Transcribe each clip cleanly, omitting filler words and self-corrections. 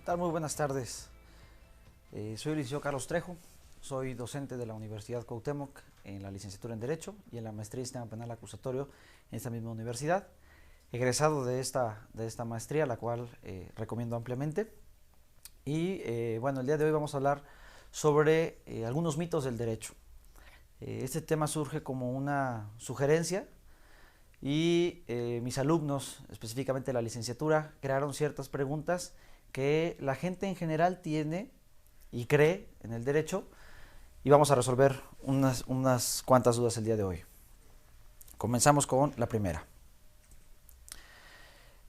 tal? Muy buenas tardes. Soy el licenciado Carlos Trejo, soy docente de la Universidad Cuauhtémoc en la licenciatura en Derecho y en la maestría en Sistema Penal Acusatorio en esta misma universidad. Egresado de esta maestría, la cual recomiendo ampliamente. Y bueno, el día de hoy vamos a hablar sobre algunos mitos del derecho. Este tema surge como una sugerencia y mis alumnos, específicamente la licenciatura, crearon ciertas preguntas que la gente en general tiene y cree en el derecho, y vamos a resolver unas cuantas dudas el día de hoy. Comenzamos con la primera.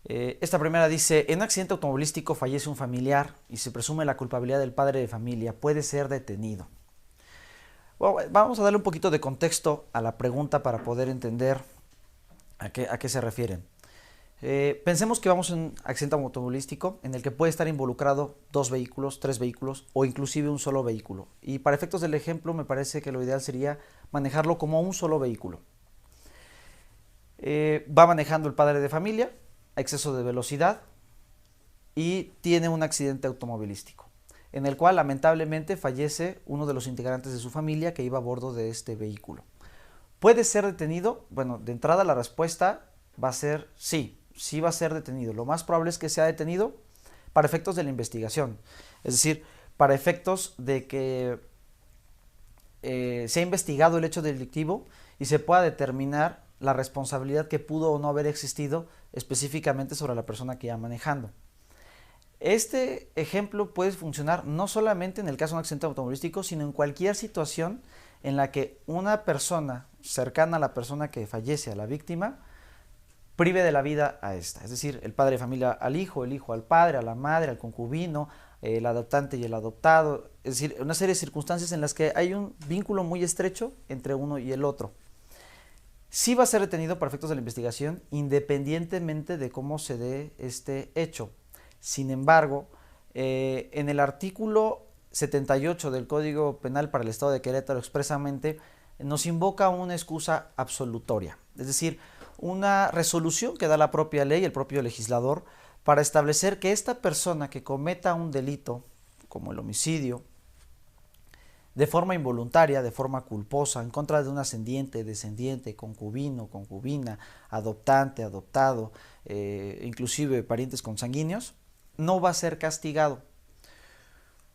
Esta primera dice: en un accidente automovilístico fallece un familiar y se presume la culpabilidad del padre de familia, ¿puede ser detenido? Bueno, vamos a darle un poquito de contexto a la pregunta para poder entender a qué se refieren. Pensemos que vamos en un accidente automovilístico en el que puede estar involucrado 2 vehículos, 3 vehículos o inclusive un solo vehículo. Y para efectos del ejemplo me parece que lo ideal sería manejarlo como un solo vehículo. Va manejando el padre de familia a exceso de velocidad y tiene un accidente automovilístico en el cual lamentablemente fallece uno de los integrantes de su familia que iba a bordo de este vehículo. ¿Puede ser detenido? Bueno, de entrada la respuesta va a ser sí. Sí va a ser detenido. Lo más probable es que sea detenido para efectos de la investigación. Es decir, para efectos de que se ha investigado el hecho delictivo y se pueda determinar la responsabilidad que pudo o no haber existido específicamente sobre la persona que iba manejando. Este ejemplo puede funcionar no solamente en el caso de un accidente automovilístico, sino en cualquier situación en la que una persona cercana a la persona que fallece, a la víctima, prive de la vida a esta. Es decir, el padre de familia al hijo, el hijo al padre, a la madre, al concubino, el adoptante y el adoptado. Es decir, una serie de circunstancias en las que hay un vínculo muy estrecho entre uno y el otro. Sí va a ser detenido para efectos de la investigación, independientemente de cómo se dé este hecho. Sin embargo, en el artículo 78 del Código Penal para el Estado de Querétaro expresamente nos invoca una excusa absolutoria. Es decir, una resolución que da la propia ley, el propio legislador, para establecer que esta persona que cometa un delito, como el homicidio, de forma involuntaria, de forma culposa, en contra de un ascendiente, descendiente, concubino, concubina, adoptante, adoptado, inclusive parientes consanguíneos, no va a ser castigado.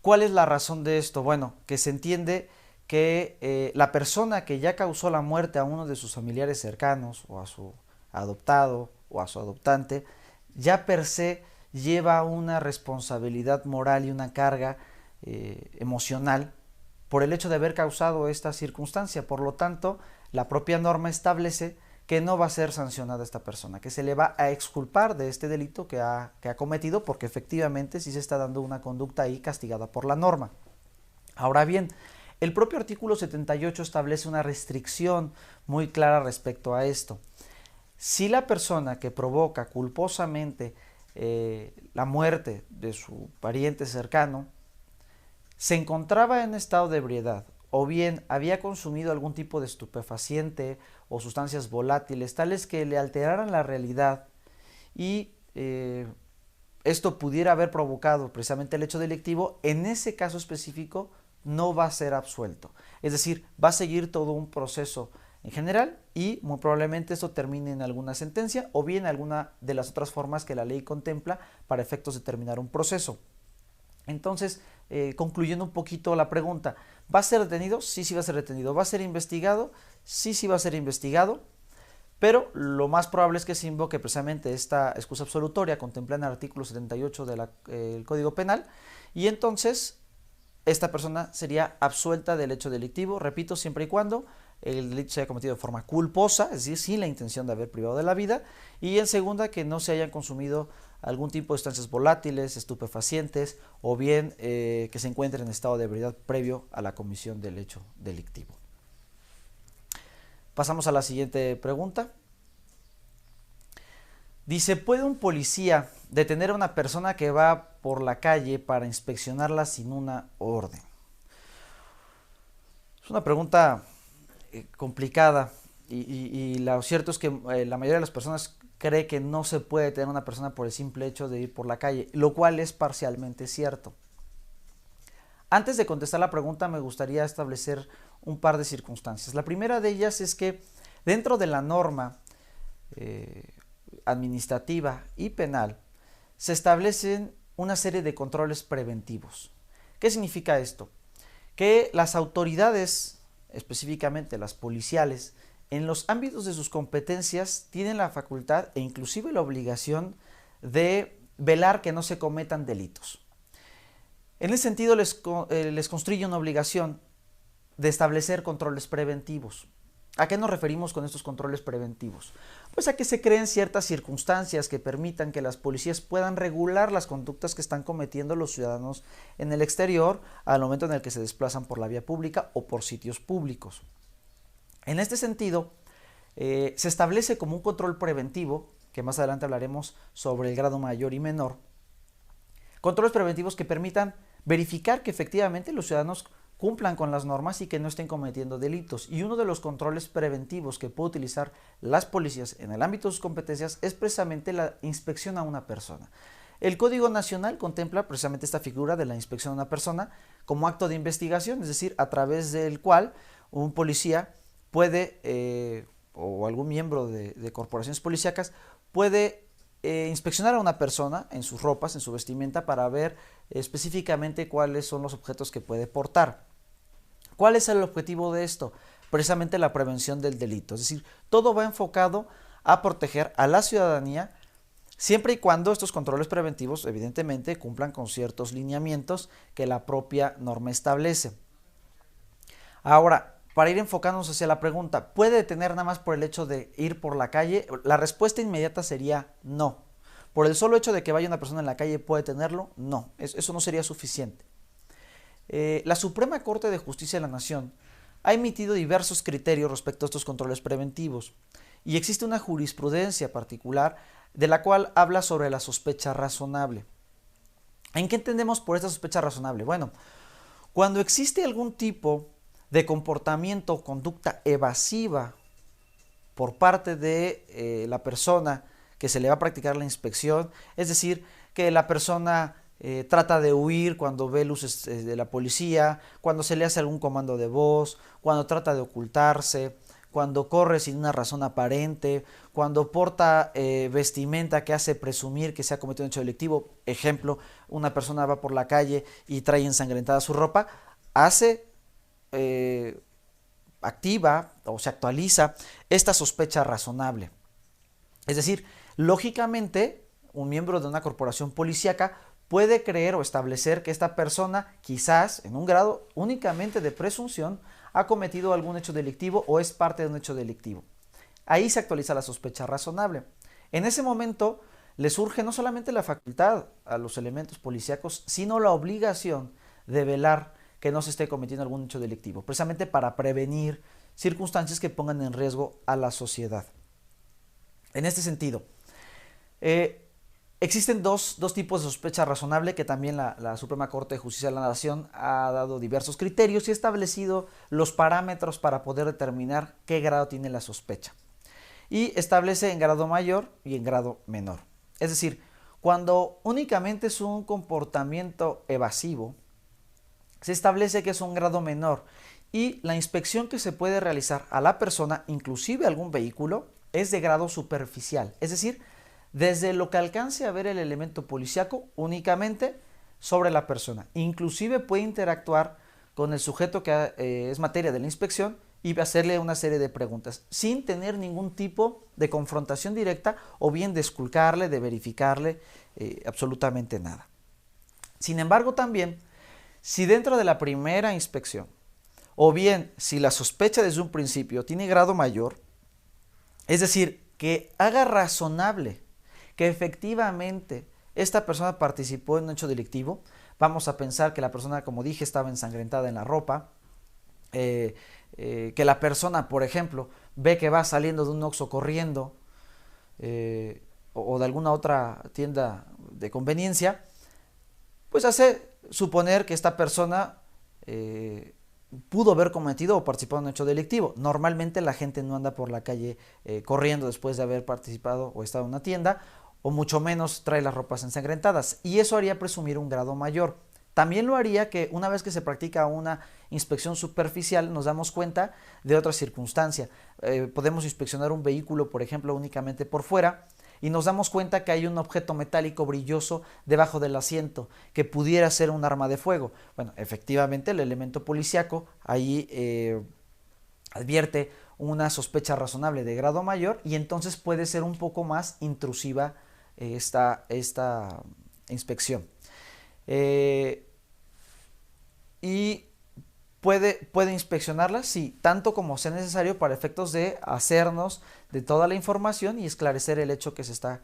¿Cuál es la razón de esto? Bueno, que se entiende que la persona que ya causó la muerte a uno de sus familiares cercanos o a su adoptado o a su adoptante, ya per se lleva una responsabilidad moral y una carga emocional por el hecho de haber causado esta circunstancia. Por lo tanto, la propia norma establece que no va a ser sancionada esta persona, que se le va a exculpar de este delito que ha cometido, porque efectivamente sí se está dando una conducta ahí castigada por la norma. Ahora bien, el propio artículo 78 establece una restricción muy clara respecto a esto. Si la persona que provoca culposamente la muerte de su pariente cercano se encontraba en estado de ebriedad o bien había consumido algún tipo de estupefaciente o sustancias volátiles tales que le alteraran la realidad y esto pudiera haber provocado precisamente el hecho delictivo, en ese caso específico no va a ser absuelto. Es decir, va a seguir todo un proceso en general y muy probablemente esto termine en alguna sentencia o bien alguna de las otras formas que la ley contempla para efectos de terminar un proceso. Entonces, concluyendo un poquito la pregunta, ¿va a ser detenido? Sí, sí va a ser detenido. ¿Va a ser investigado? Sí, sí va a ser investigado. Pero lo más probable es que se invoque precisamente esta excusa absolutoria contemplada en el artículo 78 del Código Penal y entonces esta persona sería absuelta del hecho delictivo, repito, siempre y cuando el delito se haya cometido de forma culposa, es decir, sin la intención de haber privado de la vida, y en segunda, que no se hayan consumido algún tipo de sustancias volátiles, estupefacientes, o bien que se encuentren en estado de ebriedad previo a la comisión del hecho delictivo. Pasamos a la siguiente pregunta. Dice: ¿puede un policía detener a una persona que va por la calle para inspeccionarla sin una orden? Es una pregunta complicada y lo cierto es que la mayoría de las personas cree que no se puede detener a una persona por el simple hecho de ir por la calle, lo cual es parcialmente cierto. Antes de contestar la pregunta, me gustaría establecer un par de circunstancias. La primera de ellas es que dentro de la norma administrativa y penal se establecen una serie de controles preventivos. ¿Qué significa esto? Que las autoridades, específicamente las policiales, en los ámbitos de sus competencias tienen la facultad e inclusive la obligación de velar que no se cometan delitos. En ese sentido les construye una obligación de establecer controles preventivos. ¿A qué nos referimos con estos controles preventivos? Pues a que se creen ciertas circunstancias que permitan que las policías puedan regular las conductas que están cometiendo los ciudadanos en el exterior al momento en el que se desplazan por la vía pública o por sitios públicos. En este sentido, se establece como un control preventivo, que más adelante hablaremos sobre el grado mayor y menor, controles preventivos que permitan verificar que efectivamente los ciudadanos cumplan con las normas y que no estén cometiendo delitos. Y uno de los controles preventivos que puede utilizar las policías en el ámbito de sus competencias es precisamente la inspección a una persona. El Código Nacional contempla precisamente esta figura de la inspección a una persona como acto de investigación, es decir, a través del cual un policía puede, o algún miembro de corporaciones policíacas, puede inspeccionar a una persona en sus ropas, en su vestimenta, para ver específicamente cuáles son los objetos que puede portar. ¿Cuál es el objetivo de esto? Precisamente la prevención del delito. Es decir, todo va enfocado a proteger a la ciudadanía, siempre y cuando estos controles preventivos, evidentemente, cumplan con ciertos lineamientos que la propia norma establece. Ahora, para ir enfocándonos hacia la pregunta, ¿puede detener nada más por el hecho de ir por la calle? La respuesta inmediata sería no. ¿Por el solo hecho de que vaya una persona en la calle puede detenerlo? No, eso no sería suficiente. La Suprema Corte de Justicia de la Nación ha emitido diversos criterios respecto a estos controles preventivos y existe una jurisprudencia particular de la cual habla sobre la sospecha razonable. ¿En qué entendemos por esta sospecha razonable? Bueno, cuando existe algún tipo de comportamiento o conducta evasiva por parte de la persona que se le va a practicar la inspección, es decir, que la persona trata de huir cuando ve luces de la policía, cuando se le hace algún comando de voz, cuando trata de ocultarse, cuando corre sin una razón aparente, cuando porta vestimenta que hace presumir que se ha cometido un hecho delictivo. Ejemplo, una persona va por la calle y trae ensangrentada su ropa, activa o se actualiza esta sospecha razonable. Es decir, lógicamente, un miembro de una corporación policíaca puede creer o establecer que esta persona, quizás en un grado únicamente de presunción, ha cometido algún hecho delictivo o es parte de un hecho delictivo. Ahí se actualiza la sospecha razonable. En ese momento le surge no solamente la facultad a los elementos policíacos, sino la obligación de velar que no se esté cometiendo algún hecho delictivo, precisamente para prevenir circunstancias que pongan en riesgo a la sociedad. En este sentido, existen dos tipos de sospecha razonable que también la Suprema Corte de Justicia de la Nación ha dado diversos criterios y ha establecido los parámetros para poder determinar qué grado tiene la sospecha. Y establece en grado mayor y en grado menor. Es decir, cuando únicamente es un comportamiento evasivo, se establece que es un grado menor y la inspección que se puede realizar a la persona, inclusive algún vehículo, es de grado superficial. Es decir, desde lo que alcance a ver el elemento policíaco únicamente sobre la persona. Inclusive puede interactuar con el sujeto que es materia de la inspección y hacerle una serie de preguntas sin tener ningún tipo de confrontación directa o bien de esculcarle, de verificarle absolutamente nada. Sin embargo, también, si dentro de la primera inspección o bien si la sospecha desde un principio tiene grado mayor, es decir, que haga razonable que efectivamente esta persona participó en un hecho delictivo, vamos a pensar que la persona, como dije, estaba ensangrentada en la ropa, que la persona, por ejemplo, ve que va saliendo de un Oxxo corriendo o de alguna otra tienda de conveniencia, pues hace suponer que esta persona pudo haber cometido o participado en un hecho delictivo. Normalmente la gente no anda por la calle corriendo después de haber participado o estado en una tienda, o mucho menos trae las ropas ensangrentadas, y eso haría presumir un grado mayor. También lo haría que una vez que se practica una inspección superficial nos damos cuenta de otra circunstancia. Podemos inspeccionar un vehículo, por ejemplo, únicamente por fuera, y nos damos cuenta que hay un objeto metálico brilloso debajo del asiento que pudiera ser un arma de fuego. Bueno, efectivamente el elemento policíaco ahí advierte una sospecha razonable de grado mayor, y entonces puede ser un poco más intrusiva esta inspección. Y puede inspeccionarla, sí, tanto como sea necesario para efectos de hacernos de toda la información y esclarecer el hecho que se está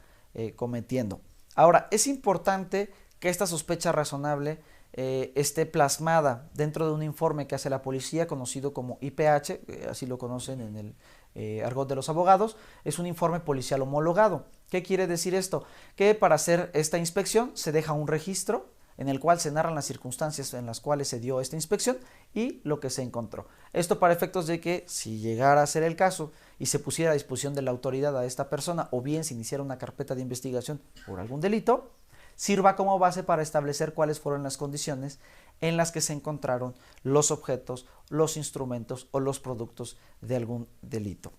cometiendo. Ahora, es importante que esta sospecha razonable esté plasmada dentro de un informe que hace la policía, conocido como IPH, así lo conocen en el argot de los abogados. Es un informe policial homologado. ¿Qué quiere decir esto? Que para hacer esta inspección se deja un registro en el cual se narran las circunstancias en las cuales se dio esta inspección y lo que se encontró. Esto para efectos de que, si llegara a ser el caso y se pusiera a disposición de la autoridad a esta persona, o bien se iniciara una carpeta de investigación por algún delito, sirva como base para establecer cuáles fueron las condiciones en las que se encontraron los objetos, los instrumentos o los productos de algún delito.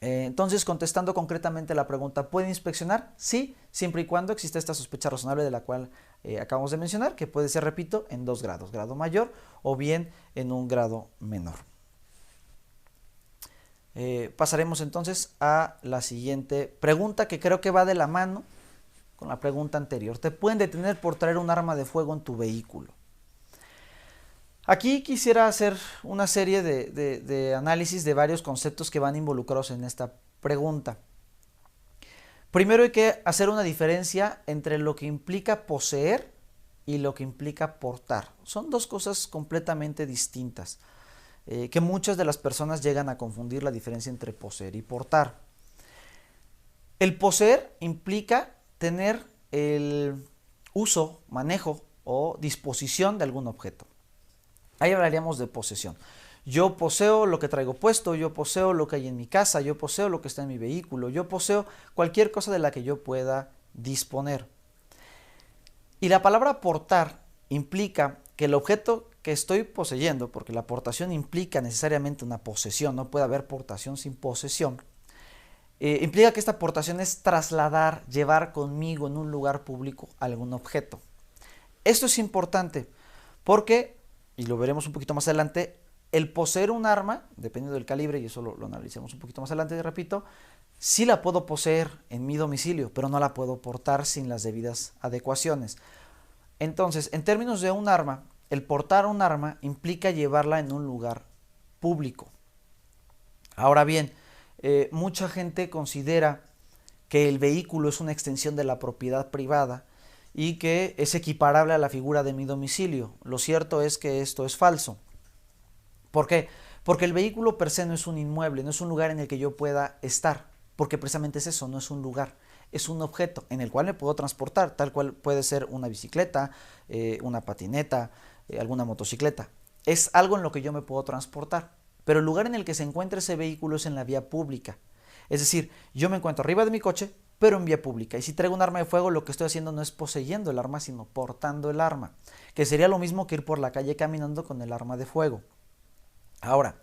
Entonces, contestando concretamente la pregunta, ¿puede inspeccionar? Sí, siempre y cuando exista esta sospecha razonable de la cual acabamos de mencionar, que puede ser, repito, en 2 grados, grado mayor o bien en un grado menor. Pasaremos entonces a la siguiente pregunta, que creo que va de la mano con la pregunta anterior. ¿Te pueden detener por traer un arma de fuego en tu vehículo? Aquí quisiera hacer una serie de análisis de varios conceptos que van involucrados en esta pregunta. Primero hay que hacer una diferencia entre lo que implica poseer y lo que implica portar. Son 2 cosas completamente distintas, que muchas de las personas llegan a confundir la diferencia entre poseer y portar. El poseer implica tener el uso, manejo o disposición de algún objeto. Ahí hablaríamos de posesión. Yo poseo lo que traigo puesto, yo poseo lo que hay en mi casa, yo poseo lo que está en mi vehículo, yo poseo cualquier cosa de la que yo pueda disponer. Y la palabra portar implica que el objeto que estoy poseyendo, porque la portación implica necesariamente una posesión, no puede haber portación sin posesión, implica que esta portación es trasladar, llevar conmigo en un lugar público algún objeto. Esto es importante porque, y lo veremos un poquito más adelante, el poseer un arma, dependiendo del calibre, y eso lo analicemos un poquito más adelante, repito, sí la puedo poseer en mi domicilio, pero no la puedo portar sin las debidas adecuaciones. Entonces, en términos de un arma, el portar un arma implica llevarla en un lugar público. Ahora bien, mucha gente considera que el vehículo es una extensión de la propiedad privada y que es equiparable a la figura de mi domicilio. Lo cierto es que esto es falso. ¿Por qué? Porque el vehículo per se no es un inmueble, no es un lugar en el que yo pueda estar, porque precisamente es eso, no es un lugar, es un objeto en el cual me puedo transportar, tal cual puede ser una bicicleta, una patineta, alguna motocicleta. Es algo en lo que yo me puedo transportar, pero el lugar en el que se encuentra ese vehículo es en la vía pública. Es decir, yo me encuentro arriba de mi coche, pero en vía pública. Y si traigo un arma de fuego, lo que estoy haciendo no es poseyendo el arma, sino portando el arma, que sería lo mismo que ir por la calle caminando con el arma de fuego. Ahora,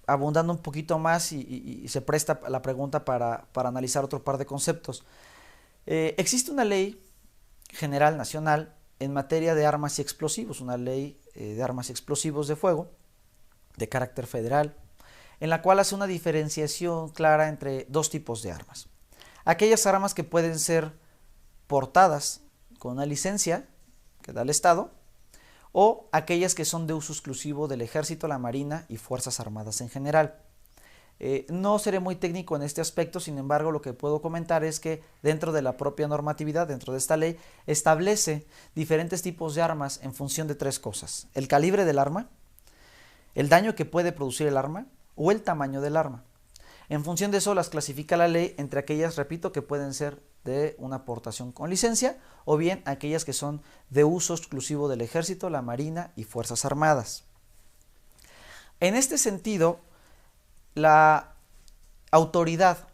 abundando un poquito más y se presta la pregunta para analizar otro par de conceptos. Existe una ley general nacional en materia de armas y explosivos, una ley de armas y explosivos de fuego de carácter federal, en la cual hace una diferenciación clara entre 2 tipos de armas. Aquellas armas que pueden ser portadas con una licencia que da el Estado, o aquellas que son de uso exclusivo del Ejército, la Marina y Fuerzas Armadas en general. No seré muy técnico en este aspecto, sin embargo lo que puedo comentar es que dentro de la propia normatividad, dentro de esta ley, establece diferentes tipos de armas en función de 3 cosas: el calibre del arma, el daño que puede producir el arma o el tamaño del arma. En función de eso las clasifica la ley entre aquellas, repito, que pueden ser de una aportación con licencia, o bien aquellas que son de uso exclusivo del Ejército, la Marina y Fuerzas Armadas. En este sentido, la autoridad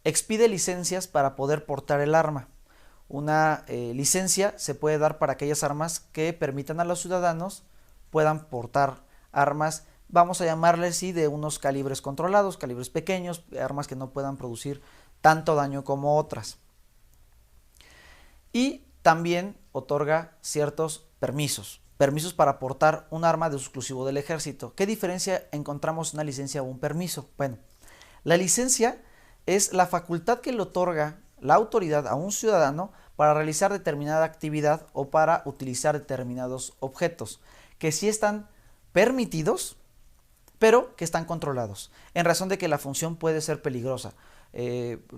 expide licencias para poder portar el arma. Una licencia se puede dar para aquellas armas que permitan a los ciudadanos puedan portar armas, vamos a llamarles sí, de unos calibres controlados, calibres pequeños, armas que no puedan producir tanto daño como otras. Y también otorga ciertos permisos para portar un arma de uso exclusivo del Ejército. ¿Qué diferencia encontramos en una licencia o un permiso? Bueno, la licencia es la facultad que le otorga la autoridad a un ciudadano para realizar determinada actividad o para utilizar determinados objetos, que sí están permitidos, pero que están controlados, en razón de que la función puede ser peligrosa.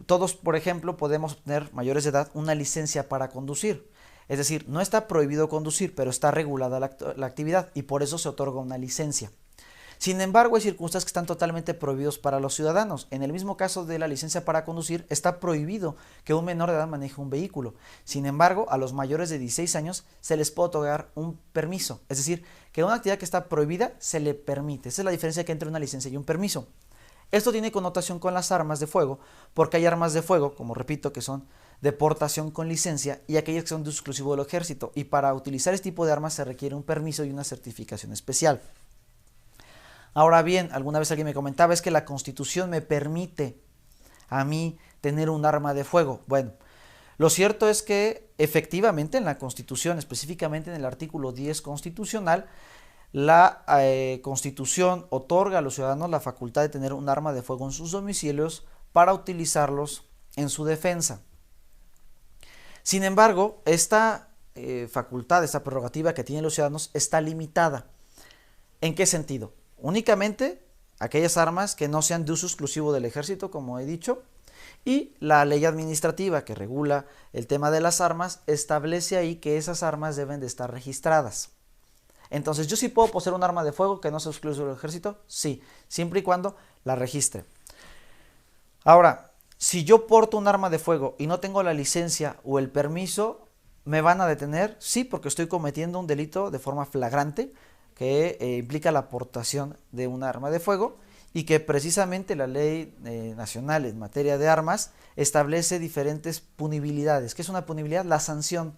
Todos, por ejemplo, podemos obtener, mayores de edad, una licencia para conducir. Es decir, no está prohibido conducir, pero está regulada la actividad y por eso se otorga una licencia. Sin embargo, hay circunstancias que están totalmente prohibidos para los ciudadanos. En el mismo caso de la licencia para conducir, está prohibido que un menor de edad maneje un vehículo. Sin embargo, a los mayores de 16 años se les puede otorgar un permiso. Es decir, que una actividad que está prohibida se le permite. Esa es la diferencia que entre una licencia y un permiso. Esto tiene connotación con las armas de fuego, porque hay armas de fuego, como repito, que son de portación con licencia y aquellas que son de uso exclusivo del Ejército. Y para utilizar este tipo de armas se requiere un permiso y una certificación especial. Ahora bien, alguna vez alguien me comentaba, es que la Constitución me permite a mí tener un arma de fuego. Bueno, lo cierto es que efectivamente en la Constitución, específicamente en el artículo 10 constitucional, la Constitución otorga a los ciudadanos la facultad de tener un arma de fuego en sus domicilios para utilizarlos en su defensa. Sin embargo, esta facultad, esta prerrogativa que tienen los ciudadanos está limitada. ¿En qué sentido? Únicamente aquellas armas que no sean de uso exclusivo del Ejército, como he dicho, y la ley administrativa que regula el tema de las armas establece ahí que esas armas deben de estar registradas. Entonces, ¿yo sí puedo poseer un arma de fuego que no sea exclusivo del Ejército? Sí, siempre y cuando la registre. Ahora, si yo porto un arma de fuego y no tengo la licencia o el permiso, ¿me van a detener? Sí, porque estoy cometiendo un delito de forma flagrante que implica la aportación de un arma de fuego y que precisamente la ley nacional en materia de armas establece diferentes punibilidades. ¿Qué es una punibilidad? La sanción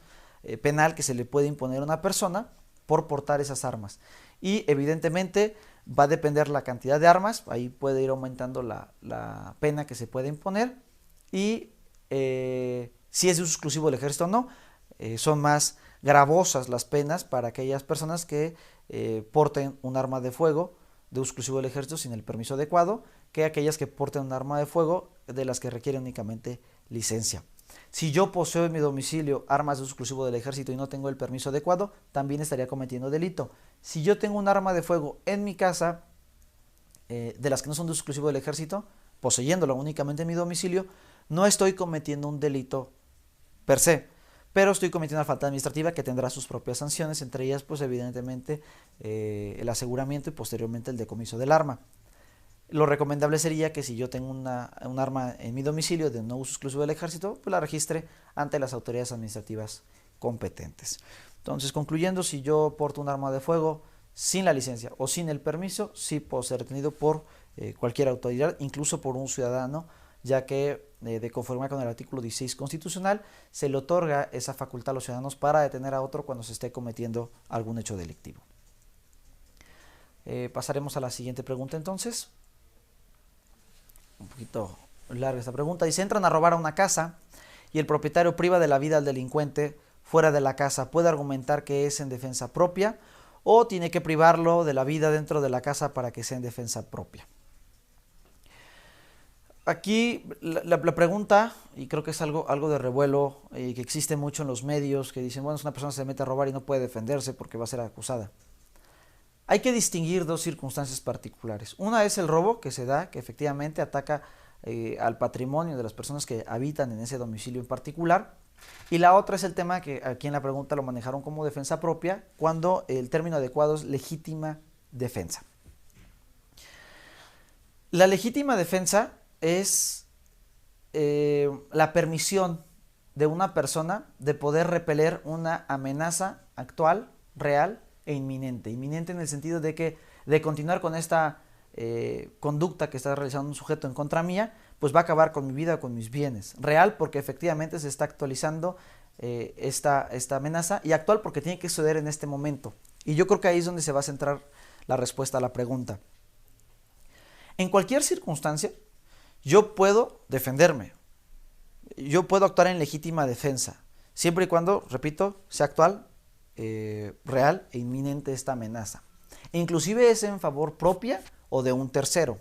penal que se le puede imponer a una persona por portar esas armas. Y evidentemente va a depender la cantidad de armas, ahí puede ir aumentando la pena que se puede imponer y si es de uso exclusivo del Ejército o no, son más gravosas las penas para aquellas personas que porten un arma de fuego de uso exclusivo del Ejército sin el permiso adecuado que aquellas que porten un arma de fuego de las que requieren únicamente licencia. Si yo poseo en mi domicilio armas de uso exclusivo del Ejército y no tengo el permiso adecuado, también estaría cometiendo delito. Si yo tengo un arma de fuego en mi casa, de las que no son de uso exclusivo del Ejército, poseyéndolo únicamente en mi domicilio, no estoy cometiendo un delito per se, pero estoy cometiendo una falta administrativa que tendrá sus propias sanciones, entre ellas pues evidentemente el aseguramiento y posteriormente el decomiso del arma. Lo recomendable sería que si yo tengo un arma en mi domicilio de no uso exclusivo del Ejército, pues la registre ante las autoridades administrativas competentes. Entonces, concluyendo, si yo porto un arma de fuego sin la licencia o sin el permiso, sí puedo ser detenido por cualquier autoridad, incluso por un ciudadano, ya que de conformidad con el artículo 16 constitucional se le otorga esa facultad a los ciudadanos para detener a otro cuando se esté cometiendo algún hecho delictivo. Pasaremos a la siguiente pregunta entonces. Un poquito larga esta pregunta. Dice, entran a robar a una casa y el propietario priva de la vida al delincuente fuera de la casa. ¿Puede argumentar que es en defensa propia o tiene que privarlo de la vida dentro de la casa para que sea en defensa propia? Aquí la pregunta, y creo que es algo de revuelo que existe mucho en los medios, que dicen, bueno, si una persona se mete a robar y no puede defenderse porque va a ser acusada. Hay que distinguir dos circunstancias particulares. Una es el robo que se da, que efectivamente ataca al patrimonio de las personas que habitan en ese domicilio en particular. Y la otra es el tema que aquí en la pregunta lo manejaron como defensa propia, cuando el término adecuado es legítima defensa. La legítima defensa es la permisión de una persona de poder repeler una amenaza actual, real e inminente. Inminente en el sentido de que de continuar con esta conducta que está realizando un sujeto en contra mía, pues va a acabar con mi vida, con mis bienes. Real porque efectivamente se está actualizando esta amenaza, y actual porque tiene que suceder en este momento. Y yo creo que ahí es donde se va a centrar la respuesta a la pregunta. En cualquier circunstancia, yo puedo defenderme. Yo puedo actuar en legítima defensa, siempre y cuando, repito, sea actual, real e inminente esta amenaza. Inclusive es en favor propia o de un tercero.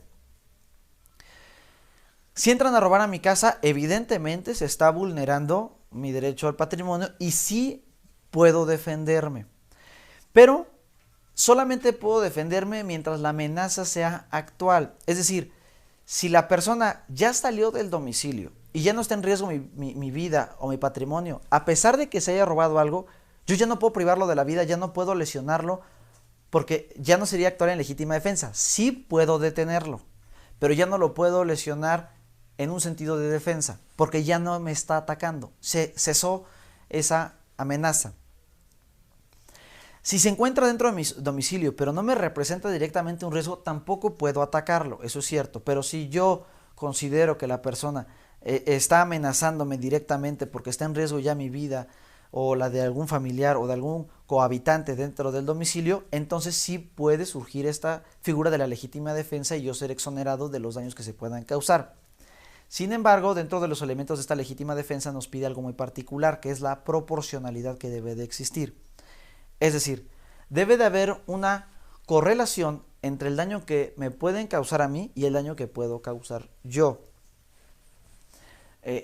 Si entran a robar a mi casa, evidentemente se está vulnerando mi derecho al patrimonio y sí puedo defenderme. Pero solamente puedo defenderme mientras la amenaza sea actual. Es decir, si la persona ya salió del domicilio y ya no está en riesgo mi vida o mi patrimonio, a pesar de que se haya robado algo, yo ya no puedo privarlo de la vida, ya no puedo lesionarlo, porque ya no sería actuar en legítima defensa. Sí puedo detenerlo, pero ya no lo puedo lesionar en un sentido de defensa, porque ya no me está atacando. Se cesó esa amenaza. Si se encuentra dentro de mi domicilio, pero no me representa directamente un riesgo, tampoco puedo atacarlo, eso es cierto. Pero si yo considero que la persona está amenazándome directamente porque está en riesgo ya mi vida, o la de algún familiar o de algún cohabitante dentro del domicilio, entonces sí puede surgir esta figura de la legítima defensa y yo ser exonerado de los daños que se puedan causar. Sin embargo, dentro de los elementos de esta legítima defensa nos pide algo muy particular, que es la proporcionalidad que debe de existir. Es decir, debe de haber una correlación entre el daño que me pueden causar a mí y el daño que puedo causar yo.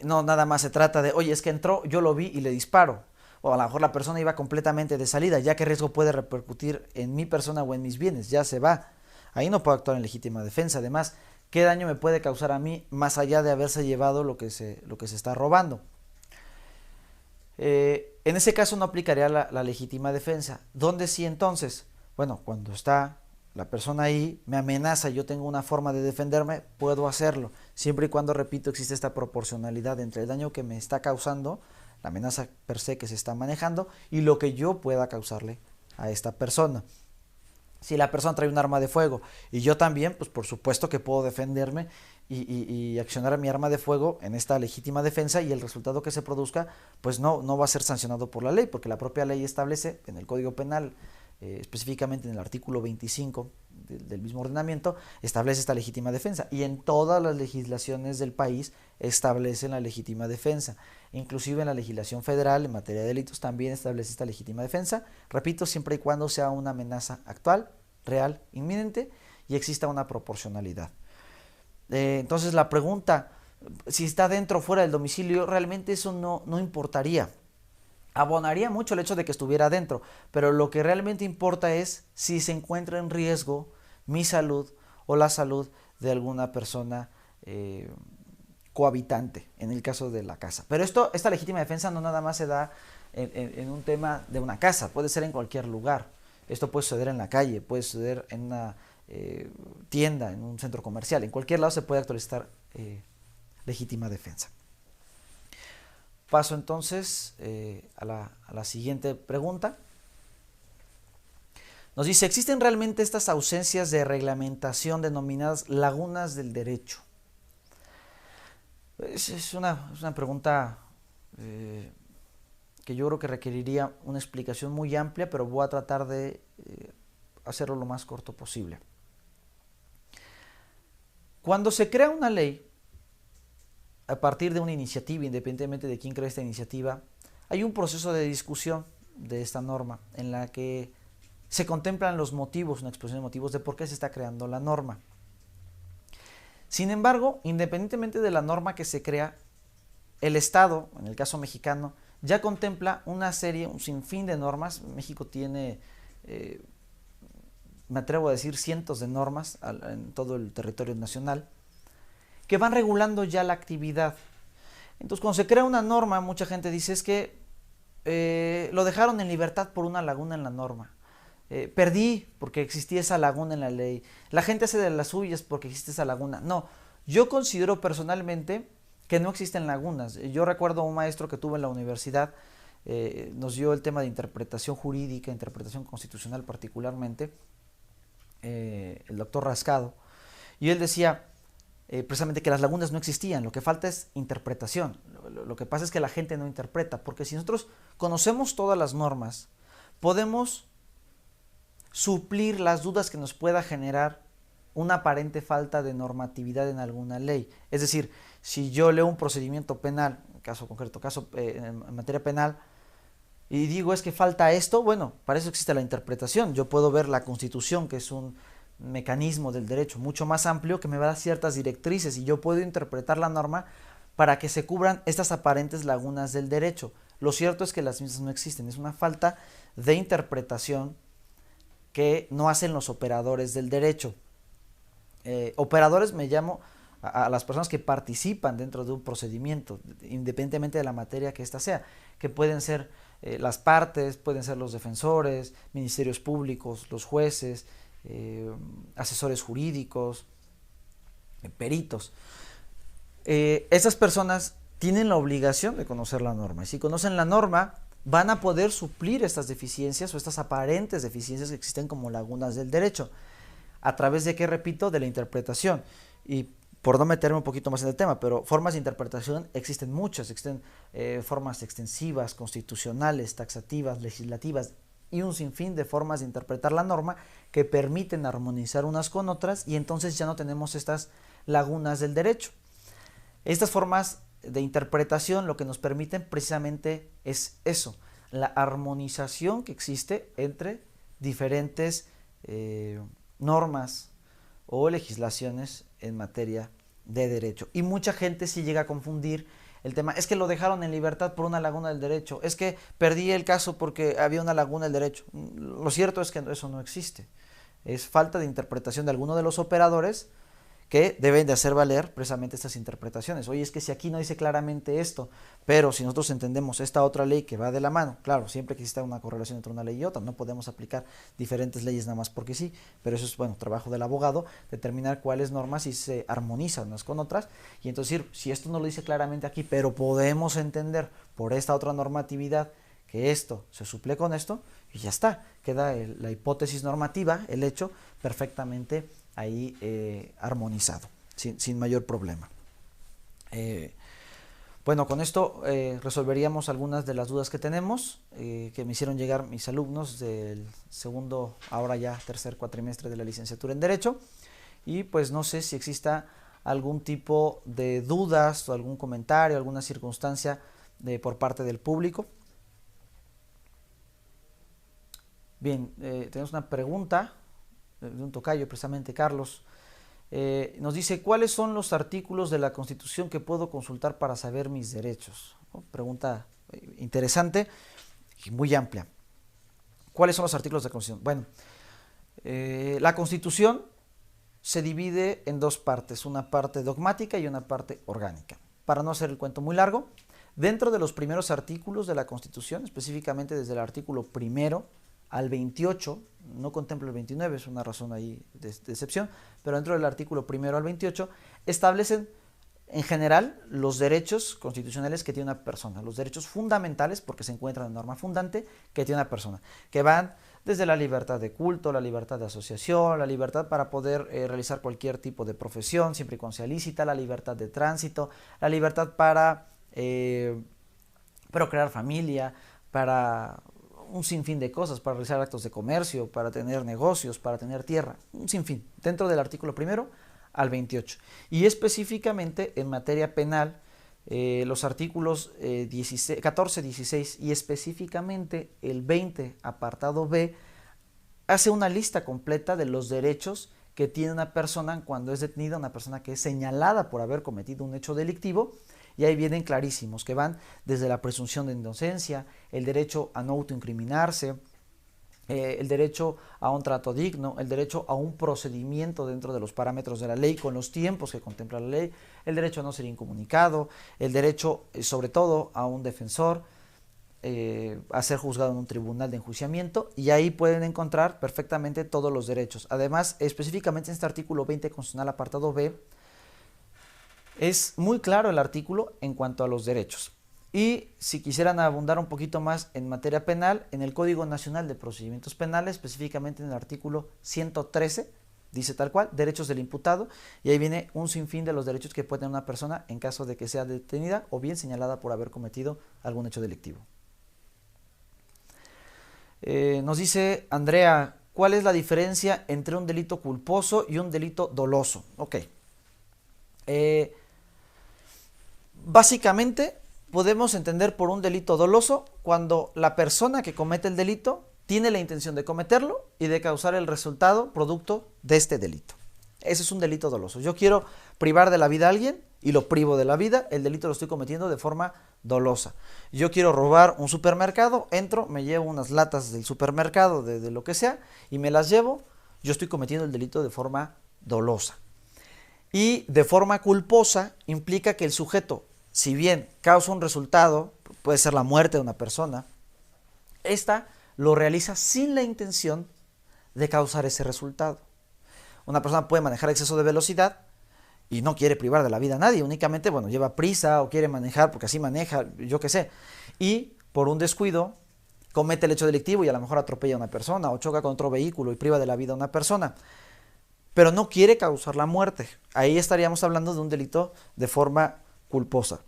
No nada más se trata de, oye, es que entró, yo lo vi y le disparo. O a lo mejor la persona iba completamente de salida, ya que riesgo puede repercutir en mi persona o en mis bienes, ya se va. Ahí no puedo actuar en legítima defensa. Además, ¿qué daño me puede causar a mí más allá de haberse llevado lo que se está robando? En ese caso no aplicaría la legítima defensa. ¿Dónde sí entonces? Bueno, cuando está la persona ahí, me amenaza, yo tengo una forma de defenderme, puedo hacerlo. Siempre y cuando, repito, existe esta proporcionalidad entre el daño que me está causando, la amenaza per se que se está manejando, y lo que yo pueda causarle a esta persona. Si la persona trae un arma de fuego y yo también, pues por supuesto que puedo defenderme y accionar mi arma de fuego en esta legítima defensa, y el resultado que se produzca pues no va a ser sancionado por la ley, porque la propia ley establece en el Código Penal, específicamente en el artículo 25 del mismo ordenamiento, establece esta legítima defensa, y en todas las legislaciones del país establecen la legítima defensa. Inclusive en la legislación federal en materia de delitos también establece esta legítima defensa, repito, siempre y cuando sea una amenaza actual, real, inminente, y exista una proporcionalidad. Entonces la pregunta, si está dentro o fuera del domicilio, realmente eso no importaría. Abonaría mucho el hecho de que estuviera dentro, pero lo que realmente importa es si se encuentra en riesgo mi salud o la salud de alguna persona cohabitante, en el caso de la casa. Pero esta legítima defensa no nada más se da en un tema de una casa, puede ser en cualquier lugar. Esto puede suceder en la calle, puede suceder en una tienda, en un centro comercial, en cualquier lado se puede actualizar legítima defensa. Paso entonces a la siguiente pregunta. Nos dice, ¿existen realmente estas ausencias de reglamentación denominadas lagunas del derecho? Es una pregunta que yo creo que requeriría una explicación muy amplia, pero voy a tratar de hacerlo lo más corto posible. Cuando se crea una ley, a partir de una iniciativa, independientemente de quién crea esta iniciativa, hay un proceso de discusión de esta norma en la que se contemplan los motivos, una exposición de motivos de por qué se está creando la norma. Sin embargo, independientemente de la norma que se crea, el Estado, en el caso mexicano, ya contempla una serie, un sinfín de normas. México tiene, me atrevo a decir, cientos de normas en todo el territorio nacional, que van regulando ya la actividad. Entonces, cuando se crea una norma, mucha gente dice es que lo dejaron en libertad por una laguna en la norma. Perdí porque existía esa laguna en la ley. La gente hace de las suyas porque existe esa laguna. No, yo considero personalmente que no existen lagunas. Yo recuerdo un maestro que tuve en la universidad, nos dio el tema de interpretación jurídica, interpretación constitucional particularmente, el doctor Rascado, y él decía precisamente que las lagunas no existían, lo que falta es interpretación. Lo que pasa es que la gente no interpreta, porque si nosotros conocemos todas las normas, podemos suplir las dudas que nos pueda generar una aparente falta de normatividad en alguna ley. Es decir, si yo leo un procedimiento penal, caso concreto, en materia penal, y digo es que falta esto, bueno, para eso existe la interpretación. Yo puedo ver la Constitución, que es un mecanismo del derecho mucho más amplio, que me va a dar ciertas directrices, y yo puedo interpretar la norma para que se cubran estas aparentes lagunas del derecho. Lo cierto es que las mismas no existen, es una falta de interpretación que no hacen los operadores del derecho. Operadores me llamo a las personas que participan dentro de un procedimiento, independientemente de la materia que ésta sea, que pueden ser las partes, pueden ser los defensores, ministerios públicos, los jueces, asesores jurídicos, peritos. Esas personas tienen la obligación de conocer la norma, y si conocen la norma van a poder suplir estas deficiencias o estas aparentes deficiencias que existen como lagunas del derecho. ¿A través de qué? Repito, de la interpretación. Y por no meterme un poquito más en el tema, pero formas de interpretación existen muchas, existen formas extensivas, constitucionales, taxativas, legislativas y un sinfín de formas de interpretar la norma que permiten armonizar unas con otras, y entonces ya no tenemos estas lagunas del derecho. Estas formas de interpretación lo que nos permiten precisamente es eso, la armonización que existe entre diferentes normas o legislaciones en materia de derecho. Y mucha gente sí llega a confundir el tema, es que lo dejaron en libertad por una laguna del derecho, es que perdí el caso porque había una laguna del derecho. Lo cierto es que eso no existe, es falta de interpretación de alguno de los operadores que deben de hacer valer precisamente estas interpretaciones. Oye, es que si aquí no dice claramente esto, pero si nosotros entendemos esta otra ley que va de la mano, claro, siempre que exista una correlación entre una ley y otra, no podemos aplicar diferentes leyes nada más porque sí, pero eso es, bueno, trabajo del abogado, determinar cuáles normas y se armonizan unas con otras, y entonces decir, si esto no lo dice claramente aquí, pero podemos entender por esta otra normatividad que esto se suple con esto, y ya está, queda la hipótesis normativa, el hecho, perfectamente ahí armonizado, sin mayor problema. Bueno, con esto resolveríamos algunas de las dudas que tenemos, que me hicieron llegar mis alumnos del segundo, ahora ya tercer cuatrimestre de la licenciatura en Derecho, y pues no sé si exista algún tipo de dudas o algún comentario, alguna circunstancia por parte del público. Bien, tenemos una pregunta de un tocayo, precisamente Carlos. Nos dice, ¿cuáles son los artículos de la Constitución que puedo consultar para saber mis derechos? Pregunta interesante y muy amplia. ¿Cuáles son los artículos de la Constitución? Bueno, la Constitución se divide en dos partes, una parte dogmática y una parte orgánica. Para no hacer el cuento muy largo, dentro de los primeros artículos de la Constitución, específicamente desde el artículo 1 al 28, no contempla el 29, es una razón ahí de excepción, pero dentro del artículo 1 al 28 establecen en general los derechos constitucionales que tiene una persona, los derechos fundamentales, porque se encuentran en norma fundante, que tiene una persona, que van desde la libertad de culto, la libertad de asociación, la libertad para poder realizar cualquier tipo de profesión, siempre y cuando sea lícita, la libertad de tránsito, la libertad para procrear familia, para un sinfín de cosas, para realizar actos de comercio, para tener negocios, para tener tierra, un sinfín, dentro del artículo 1 al 28. Y específicamente en materia penal, los artículos 14, 16 y específicamente el 20, apartado B, hace una lista completa de los derechos que tiene una persona cuando es detenida, una persona que es señalada por haber cometido un hecho delictivo. Y ahí vienen clarísimos, que van desde la presunción de inocencia, el derecho a no autoincriminarse, el derecho a un trato digno, el derecho a un procedimiento dentro de los parámetros de la ley, con los tiempos que contempla la ley, el derecho a no ser incomunicado, el derecho, sobre todo, a un defensor, a ser juzgado en un tribunal de enjuiciamiento, y ahí pueden encontrar perfectamente todos los derechos. Además, específicamente en este artículo 20 constitucional, apartado B, Es muy claro el artículo en cuanto a los derechos. Y si quisieran abundar un poquito más en materia penal, en el Código Nacional de Procedimientos Penales, específicamente en el artículo 113, dice tal cual, derechos del imputado, y ahí viene un sinfín de los derechos que puede tener una persona en caso de que sea detenida o bien señalada por haber cometido algún hecho delictivo. Nos dice Andrea, ¿cuál es la diferencia entre un delito culposo y un delito doloso? Ok. Básicamente podemos entender por un delito doloso cuando la persona que comete el delito tiene la intención de cometerlo y de causar el resultado producto de este delito. Ese es un delito doloso. Yo quiero privar de la vida a alguien y lo privo de la vida, el delito lo estoy cometiendo de forma dolosa. Yo quiero robar un supermercado, entro, me llevo unas latas del supermercado, de lo que sea, y me las llevo, yo estoy cometiendo el delito de forma dolosa. Y de forma culposa implica que el sujeto, si bien causa un resultado, puede ser la muerte de una persona, esta lo realiza sin la intención de causar ese resultado. Una persona puede manejar exceso de velocidad y no quiere privar de la vida a nadie, únicamente, bueno, lleva prisa o quiere manejar porque así maneja, yo qué sé, y por un descuido comete el hecho delictivo y a lo mejor atropella a una persona o choca con otro vehículo y priva de la vida a una persona, pero no quiere causar la muerte. Ahí estaríamos hablando de un delito de forma culposa.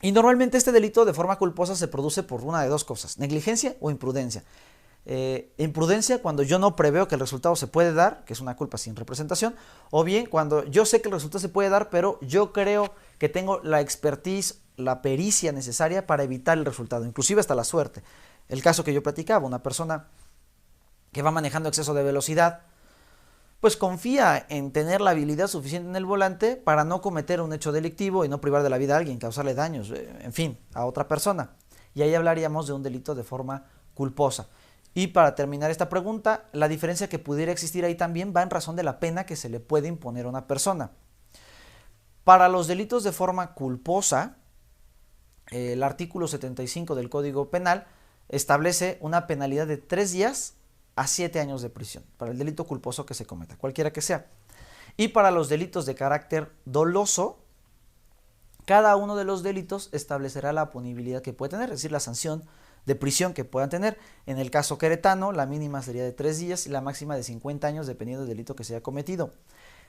Y normalmente este delito de forma culposa se produce por una de dos cosas, negligencia o imprudencia. Imprudencia cuando yo no preveo que el resultado se puede dar, que es una culpa sin representación, o bien cuando yo sé que el resultado se puede dar, pero yo creo que tengo la expertise, la pericia necesaria para evitar el resultado, inclusive hasta la suerte. El caso que yo platicaba, una persona que va manejando exceso de velocidad, pues confía en tener la habilidad suficiente en el volante para no cometer un hecho delictivo y no privar de la vida a alguien, causarle daños, en fin, a otra persona. Y ahí hablaríamos de un delito de forma culposa. Y para terminar esta pregunta, la diferencia que pudiera existir ahí también va en razón de la pena que se le puede imponer a una persona. Para los delitos de forma culposa, el artículo 75 del Código Penal establece una penalidad de 3 días a 7 años de prisión para el delito culposo que se cometa, cualquiera que sea. Y para los delitos de carácter doloso, cada uno de los delitos establecerá la punibilidad que puede tener, es decir, la sanción de prisión que puedan tener. En el caso queretano, la mínima sería de 3 días y la máxima de 50 años dependiendo del delito que se haya cometido.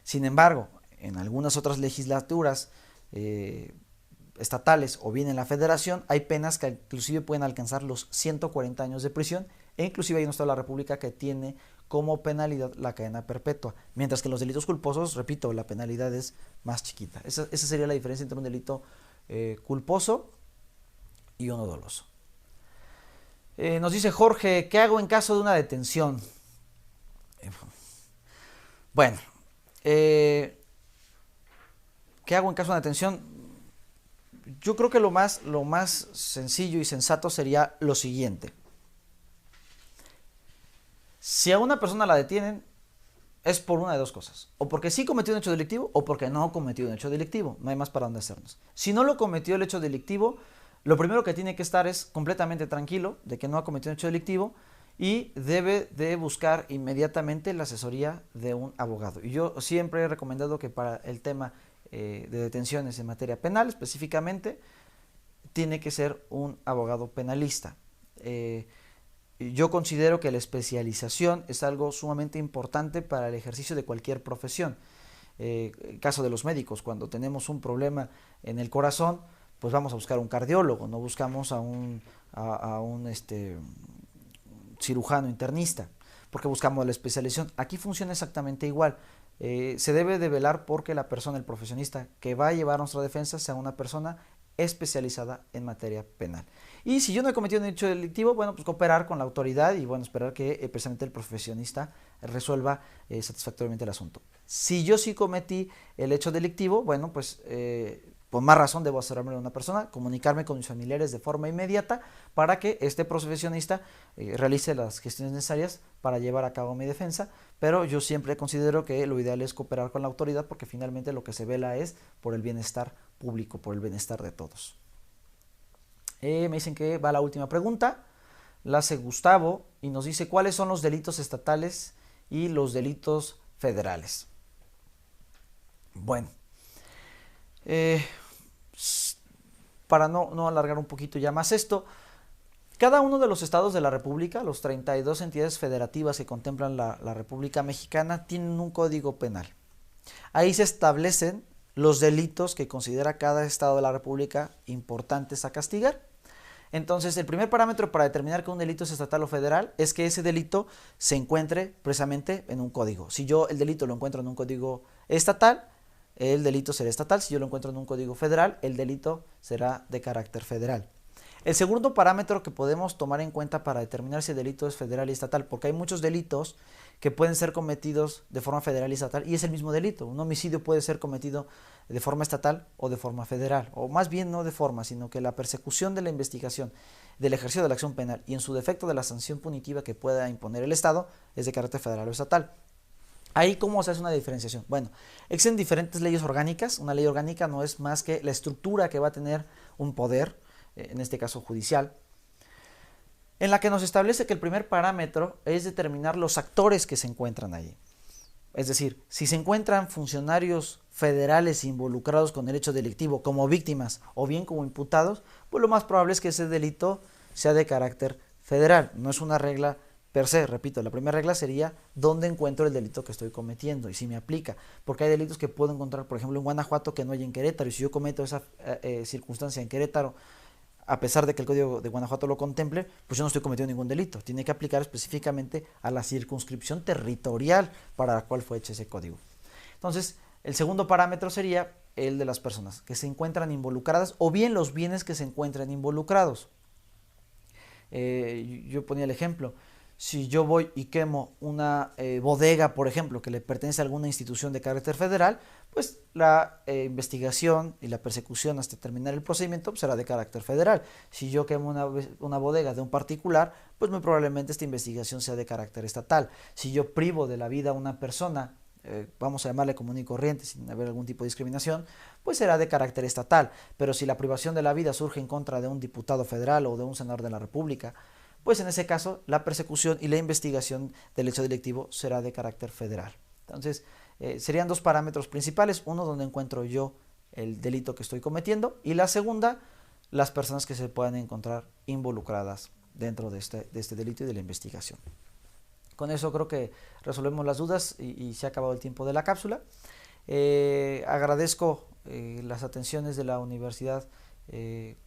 Sin embargo, en algunas otras legislaturas estatales o bien en la federación, hay penas que inclusive pueden alcanzar los 140 años de prisión e inclusive hay un estado de la República que tiene como penalidad la cadena perpetua, mientras que en los delitos culposos, repito, la penalidad es más chiquita. Esa sería la diferencia entre un delito culposo y uno doloso. Nos dice Jorge, ¿qué hago en caso de una detención? Bueno, ¿qué hago en caso de una detención? Yo creo que lo más sencillo y sensato sería lo siguiente. Si a una persona la detienen, es por una de dos cosas. O porque sí cometió un hecho delictivo o porque no cometió un hecho delictivo. No hay más para dónde hacernos. Si no lo cometió el hecho delictivo, lo primero que tiene que estar es completamente tranquilo de que no ha cometido un hecho delictivo y debe de buscar inmediatamente la asesoría de un abogado. Y yo siempre he recomendado que para el tema de detenciones en materia penal específicamente, tiene que ser un abogado penalista. Yo considero que la especialización es algo sumamente importante para el ejercicio de cualquier profesión. El caso de los médicos, cuando tenemos un problema en el corazón, pues vamos a buscar un cardiólogo, no buscamos a un cirujano internista, porque buscamos la especialización. Aquí funciona exactamente igual. Se debe de velar porque la persona, el profesionista que va a llevar nuestra defensa, sea una persona especializada en materia penal. Y si yo no he cometido un hecho delictivo, bueno, pues cooperar con la autoridad y bueno, esperar que precisamente el profesionista resuelva satisfactoriamente el asunto. Si yo sí cometí el hecho delictivo, bueno, pues por más razón debo asesorarme de una persona, comunicarme con mis familiares de forma inmediata para que este profesionista realice las gestiones necesarias para llevar a cabo mi defensa, pero yo siempre considero que lo ideal es cooperar con la autoridad porque finalmente lo que se vela es por el bienestar público, por el bienestar de todos. Me dicen que va la última pregunta, la hace Gustavo y nos dice cuáles son los delitos estatales y los delitos federales. Bueno, Eh, para no alargar un poquito ya más esto, cada uno de los estados de la República, los 32 entidades federativas que contemplan la República Mexicana, tienen un código penal. Ahí se establecen los delitos que considera cada estado de la República importantes a castigar. Entonces, el primer parámetro para determinar que un delito es estatal o federal es que ese delito se encuentre precisamente en un código. Si yo el delito lo encuentro en un código estatal, el delito será estatal. Si yo lo encuentro en un código federal, el delito será de carácter federal. El segundo parámetro que podemos tomar en cuenta para determinar si el delito es federal y estatal, porque hay muchos delitos que pueden ser cometidos de forma federal y estatal y es el mismo delito. Un homicidio puede ser cometido de forma estatal o de forma federal, o más bien no de forma, sino que la persecución de la investigación, del ejercicio de la acción penal y en su defecto de la sanción punitiva que pueda imponer el Estado es de carácter federal o estatal. Ahí, ¿cómo se hace una diferenciación? Bueno, existen diferentes leyes orgánicas. Una ley orgánica no es más que la estructura que va a tener un poder, en este caso judicial, en la que nos establece que el primer parámetro es determinar los actores que se encuentran allí. Es decir, si se encuentran funcionarios federales involucrados con el hecho delictivo como víctimas o bien como imputados, pues lo más probable es que ese delito sea de carácter federal. No es una regla per se, repito, la primera regla sería dónde encuentro el delito que estoy cometiendo y si me aplica, porque hay delitos que puedo encontrar, por ejemplo, en Guanajuato que no hay en Querétaro, y si yo cometo esa circunstancia en Querétaro, a pesar de que el Código de Guanajuato lo contemple, pues yo no estoy cometiendo ningún delito. Tiene que aplicar específicamente a la circunscripción territorial para la cual fue hecho ese código. Entonces, el segundo parámetro sería el de las personas que se encuentran involucradas o bien los bienes que se encuentran involucrados. Yo ponía el ejemplo, si yo voy y quemo una bodega, por ejemplo, que le pertenece a alguna institución de carácter federal, pues la investigación y la persecución hasta terminar el procedimiento será de carácter federal. Si yo quemo una bodega de un particular, pues muy probablemente esta investigación sea de carácter estatal. Si yo privo de la vida a una persona, vamos a llamarle común y corriente, sin haber algún tipo de discriminación, pues será de carácter estatal. Pero si la privación de la vida surge en contra de un diputado federal o de un senador de la República, pues en ese caso la persecución y la investigación del hecho delictivo será de carácter federal. Entonces, serían dos parámetros principales, uno donde encuentro yo el delito que estoy cometiendo y la segunda, las personas que se puedan encontrar involucradas dentro de este delito y de la investigación. Con eso creo que resolvemos las dudas y se ha acabado el tiempo de la cápsula. Agradezco las atenciones de la Universidad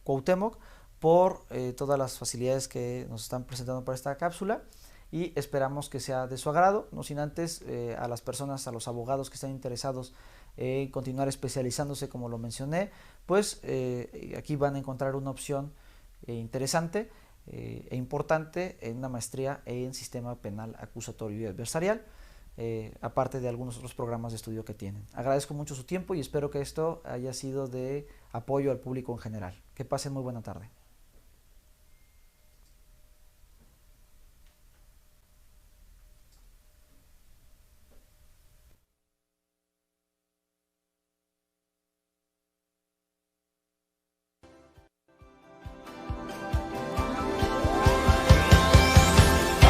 Cuauhtémoc por todas las facilidades que nos están presentando para esta cápsula y esperamos que sea de su agrado, no sin antes a las personas, a los abogados que están interesados en continuar especializándose como lo mencioné, pues aquí van a encontrar una opción interesante e importante en una maestría en sistema penal acusatorio y adversarial, aparte de algunos otros programas de estudio que tienen. Agradezco mucho su tiempo y espero que esto haya sido de apoyo al público en general. Que pasen muy buena tarde.